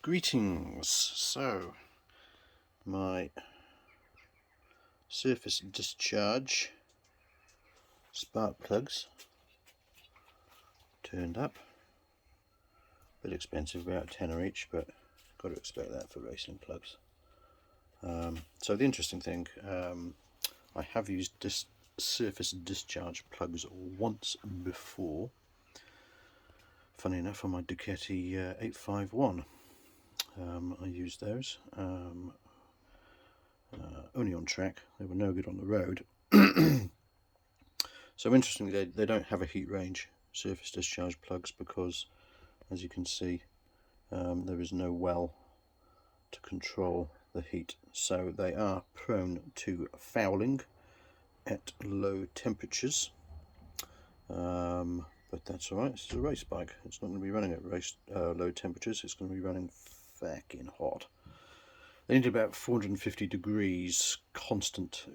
Greetings. So my surface discharge spark plugs turned up. A bit expensive, about £10 each, but got to expect that for racing plugs. So the interesting thing, I have used surface discharge plugs once before. Funny enough, on my Ducati 851, I used those. Only on track. They were no good on the road. So interestingly, they don't have a heat range, surface discharge plugs, because as you can see, there is no well to control the heat, so they are prone to fouling at low temperatures. But that's alright, this is a race bike. It's not going to be running at low temperatures, it's going to be running fucking hot. They need about 450 degrees constant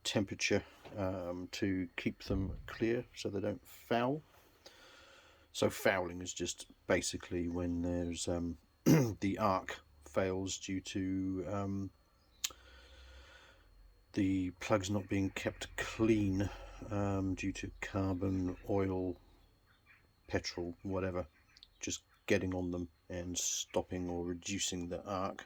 temperature to keep them clear so they don't foul. So fouling is just basically when there's the arc fails due to the plugs not being kept clean due to carbon, oil, petrol, whatever, just getting on them and stopping or reducing the arc.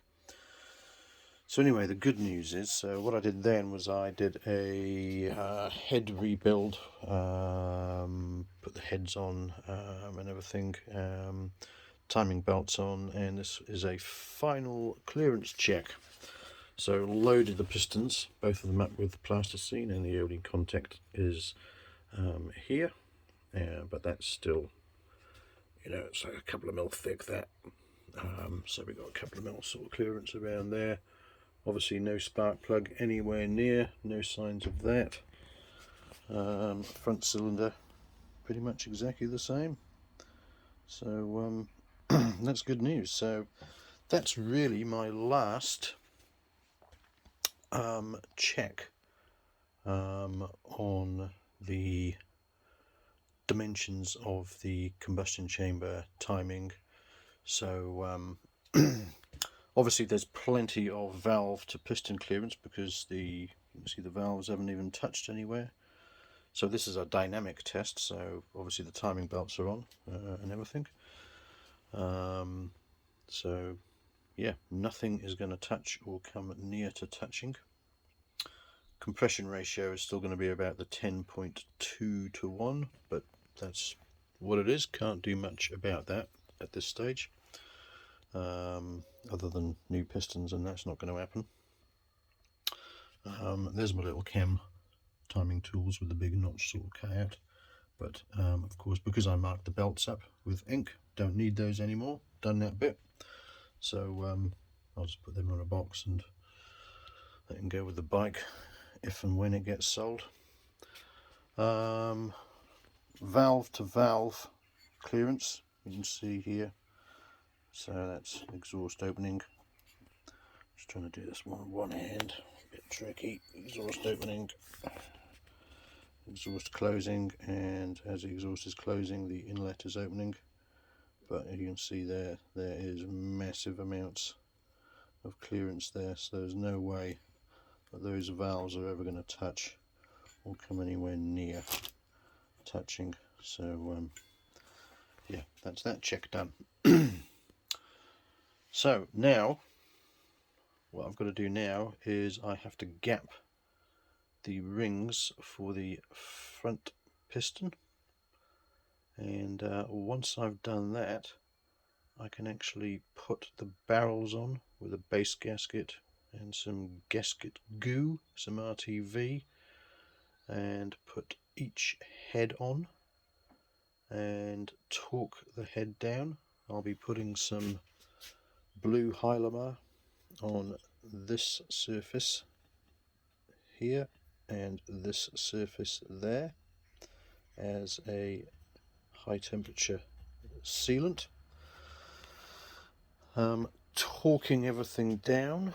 So anyway, the good news is, what I did then was I did a head rebuild, put the heads on and everything, timing belts on, and this is a final clearance check. So loaded the pistons, both of them up with plasticine, and the only contact is here, but that's still, it's like a couple of mil thick, that. So we've got a couple of mil sort of clearance around there. Obviously no spark plug anywhere near, no signs of that. Front cylinder pretty much exactly the same. So that's good news. So that's really my last check on the dimensions of the combustion chamber timing. So obviously there's plenty of valve to piston clearance, because you can see the valves haven't even touched anywhere. So this is a dynamic test, so obviously the timing belts are on and everything. So yeah, nothing is going to touch or come near to touching. Compression ratio is still going to be about the 10.2 to 1, but that's what it is. Can't do much about that at this stage. Other than new pistons, and that's not going to happen. There's my little chem timing tools with the big notch sort of cutout, but of course, because I marked the belts up with ink, don't need those anymore, done that bit. So I'll just put them on a box and they can go with the bike if and when it gets sold. Valve to valve clearance, you can see here. So that's exhaust opening. Just trying to do this one with one hand, a bit tricky. Exhaust opening, exhaust closing, and as the exhaust is closing, the inlet is opening. But you can see there is massive amounts of clearance there, so there's no way that those valves are ever going to touch or come anywhere near touching. So yeah, that's that check done. So now what I've got to do now is I have to gap the rings for the front piston, and once I've done that, I can actually put the barrels on with a base gasket and some gasket goo, some RTV, and put each head on and torque the head down. I'll be putting some blue Hylamar on this surface here and this surface there as a high temperature sealant. Torquing everything down,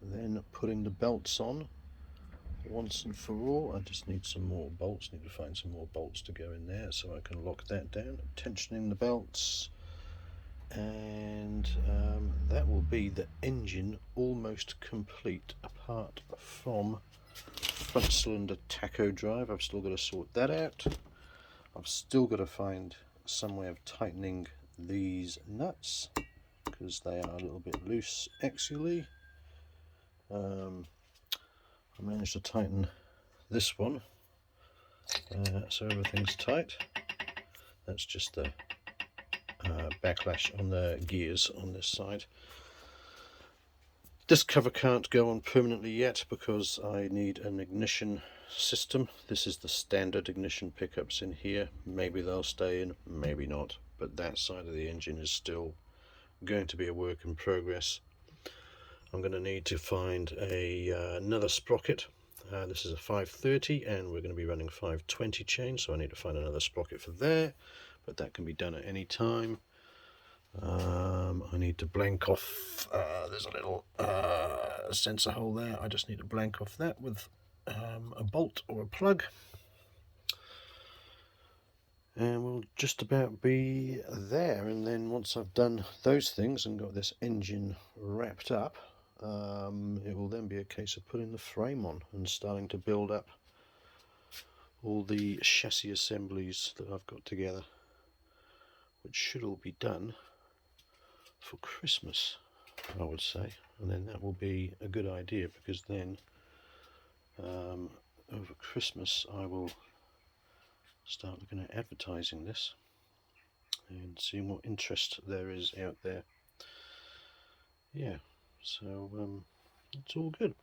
then putting the belts on once and for all. I just need some more bolts, need to find some more bolts to go in there so I can lock that down, tensioning the belts, and that will be the engine almost complete, apart from front cylinder tacho drive. I've still got to sort that out. I've still got to find some way of tightening these nuts because they are a little bit loose axially. I managed to tighten this one, so everything's tight. That's just the backlash on the gears on this side. This cover can't go on permanently yet because I need an ignition system. This is the standard ignition pickups in here. Maybe they'll stay in, maybe not, but that side of the engine is still going to be a work in progress. I'm going to need to find another sprocket. This is a 530 and we're going to be running 520 chain, so I need to find another sprocket for there, but that can be done at any time. I need to blank off, there's a little sensor hole there. I just need to blank off that with a bolt or a plug, and we'll just about be there. And then once I've done those things and got this engine wrapped up, it will then be a case of putting the frame on and starting to build up all the chassis assemblies that I've got together, which should all be done for Christmas, I would say. And then that will be a good idea, because then over Christmas I will start looking at advertising this and seeing what interest there is out there. Yeah, so it's all good.